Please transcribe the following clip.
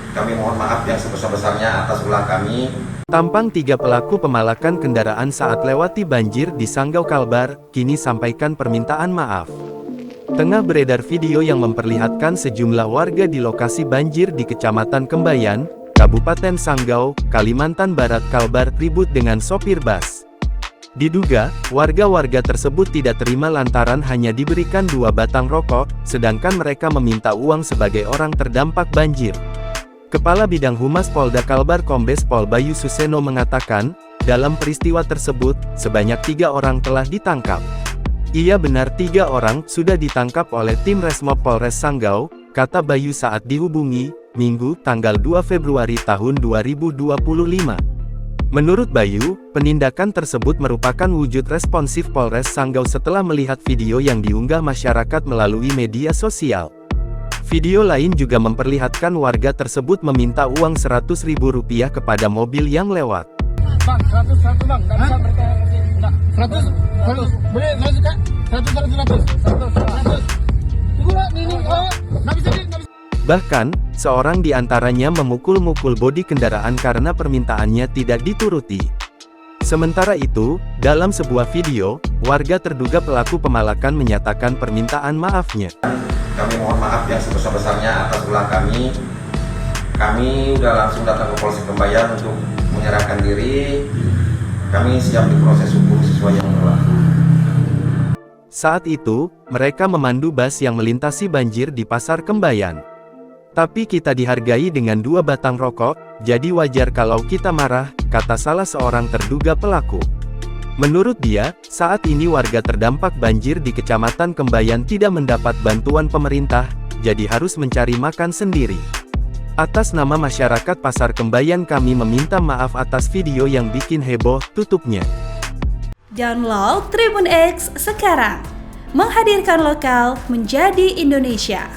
Kami mohon maaf yang sebesar-besarnya atas ulah kami. Tampang 3 pelaku pemalakan kendaraan saat lewati banjir di Sanggau Kalbar, kini sampaikan permintaan maaf. Tengah beredar video yang memperlihatkan sejumlah warga di lokasi banjir di Kecamatan Kembayan, Kabupaten Sanggau, Kalimantan Barat Kalbar ribut dengan sopir bus. Diduga, warga-warga tersebut tidak terima lantaran hanya diberikan 2 batang rokok, sedangkan mereka meminta uang sebagai orang terdampak banjir. Kepala Bidang Humas Polda Kalbar Kombes Pol Bayu Suseno mengatakan, dalam peristiwa tersebut, sebanyak 3 orang telah ditangkap. Iya benar 3 orang sudah ditangkap oleh tim Resmob Polres Sanggau, kata Bayu saat dihubungi, Minggu, tanggal 2 Februari tahun 2025. Menurut Bayu, penindakan tersebut merupakan wujud responsif Polres Sanggau setelah melihat video yang diunggah masyarakat melalui media sosial. Video lain juga memperlihatkan warga tersebut meminta uang Rp100.000 kepada mobil yang lewat. Bang, 100 bang, nggak bisa mereka kasih. 100, boleh 100 kak? 100. Tunggu lah, ini, nggak bisa. Bahkan, seorang di antaranya memukul-mukul bodi kendaraan karena permintaannya tidak dituruti. Sementara itu, dalam sebuah video, warga terduga pelaku pemalakan menyatakan permintaan maafnya. Kami mohon maaf yang sebesar-besarnya atas ulah kami. Kami udah langsung datang ke Polsek Kembayan untuk menyerahkan diri. Kami siap diproses hukum sesuai yang berlaku. Saat itu, mereka memandu bus yang melintasi banjir di Pasar Kembayan. Tapi kita dihargai dengan 2 batang rokok, jadi wajar kalau kita marah, kata salah seorang terduga pelaku. Menurut dia, saat ini warga terdampak banjir di Kecamatan Kembayan tidak mendapat bantuan pemerintah, jadi harus mencari makan sendiri. Atas nama masyarakat Pasar Kembayan kami meminta maaf atas video yang bikin heboh, tutupnya. Download Tribun X sekarang, menghadirkan lokal menjadi Indonesia.